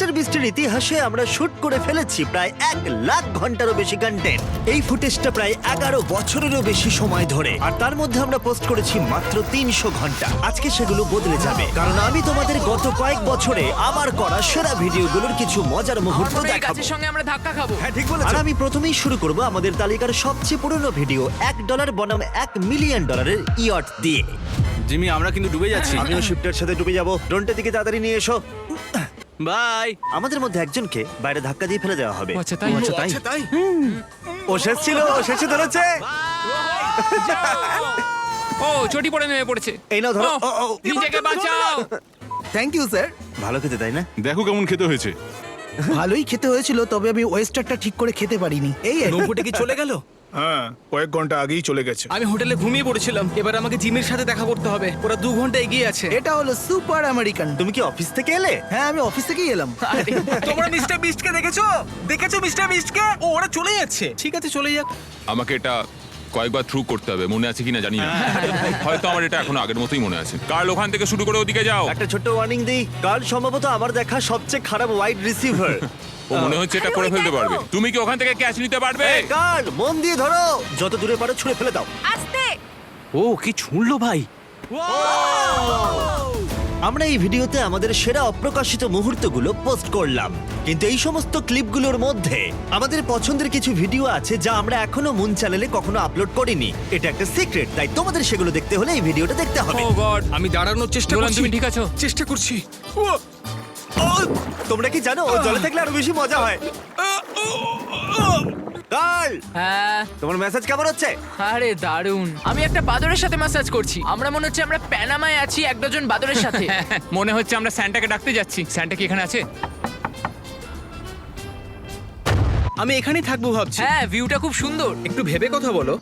Mister বিস্টের ইতিহাসে আমরা shoot করে ফেলেছি প্রায় 1,00,000 ঘন্টারও বেশি কন্টেন্ট। এই ফুটেজটা প্রায় 11 বছরেরও বেশি সময় ধরে, আর তার মধ্যে আমরা পোস্ট করেছি মাত্র 300 ঘন্টা। আজকে সেগুলো বদলে যাবে, কারণ আমি তোমাদের গত কয়েক বছরে আমার করা সেরা ভিডিওগুলোর কিছু মজার মুহূর্ত দেখাবো। গাছের সঙ্গে আমরা ধাক্কা খাবো। হ্যাঁ, ঠিক বলেছো। আর আমি প্রথমেই শুরু করব আমাদের তালিকার সবচেয়ে পুরনো ভিডিও, $1 বনাম $1 মিলিয়ন ইয়ট দিয়ে। জিমি, আমরা কিন্তু ডুবে যাচ্ছি। আমিও শিফটের সাথে ডুবে যাব। ড্রোনটা দিকে তাড়াতাড়ি নিয়ে এসো। বাই। আমাদের মধ্যে একজনকে বাইরে ধাক্কা দিয়ে ফেলে দেওয়া হবে। আচ্ছা তাই। আচ্ছা তাই। ও শেষ ছিল, ও শেষে ধরেছে। ও চটি পড়ে নেমে পড়েছে। এই নাও ধরো। ও, নিজেকে বাঁচাও। Thank you sir. ভালো খেতে, তাই না? দেখো কেমন খেতে হয়েছে। ভালোই খেতে হয়েছিল, তবে আমি ওয়েস্টারটা ঠিক করে খেতে পারিনি। এই আর কি। নৌকোটা কি চলে গেল? হ্যাঁ, কয়েক ঘন্টা আগেই চলে গেছে। আমি হোটেলে ঘুমিয়ে পড়েছিলাম। এবার আমাকে জিমির সাথে দেখা করতে হবে। ওরা 2 ঘন্টা এগিয়ে আছে। এটা হলো সুপার আমেরিকান। তুমি কি অফিস থেকে এলে? হ্যাঁ, আমি অফিস থেকেই এলাম। তোমরা মিস্টার বিস্টকে দেখেছো? দেখেছো মিস্টার বিস্টকে? ও ওরা চলে যাচ্ছে। ঠিক আছে, চলে যাক। আমাকে এটা কয়েকবার থ্রু করতে হবে, মনে আছে কিনা জানি না। হয়তো আমার এটা এখন আগের মতোই মনে আছে। কার্ল, ওখান থেকে শুরু করে ওদিকে যাও। একটা ছোট্ট ওয়ার্নিং দিই, কার্ল সম্ভবত আমার দেখা সবচেয়ে খারাপ ওয়াইড রিসিভার। ও মনে হচ্ছে এটা করে ফেলতে পারবে। তুমি কি ওখান থেকে ক্যাচ নিতে পারবে? কার্ল, মন দিয়ে ধরো, যত দূরে পারো ছুঁড়ে ফেলে দাও। আস্তে। ও কি ছুঁড়লো ভাই! আমরা এই ভিডিওতে আমাদের সেরা অপ্রকাশিত মুহূর্তগুলো পোস্ট করলাম, কিন্তু এই সমস্ত ক্লিপগুলোর মধ্যে আমাদের পছন্দের কিছু ভিডিও আছে যা আমরা এখনো মুন চ্যানেলে কখনো আপলোড করিনি। এটা একটা সিক্রেট, তাই তোমাদের সেগুলো দেখতে হলে এই ভিডিওটা দেখতে হবে। ও গড। আমি দাঁড়ানোর চেষ্টা নোলান, করছি। তুমি ঠিক আছো? চেষ্টা করছি। তোমরা কি জানো ও জলে থাকলে আরো বেশি মজা হয়? কার্ল, হ্যাঁ। তোমার মেসেজ কেমন হচ্ছে? আরে দারুণ। আমি একটা বাদরের সাথে ম্যাসাজ করছি। আমরা মনে হচ্ছে আমরা প্যানামায় আছি এক ডজন বাদরের সাথে। মনে হচ্ছে আমরা স্যান্টাকে ডাকতে যাচ্ছি। স্যান্টা কি এখানে আছে? আমি এখানেই থাকবো ভাবছি। হ্যাঁ, ভিউটা খুব সুন্দর। একটু ভেবে কথা বলো।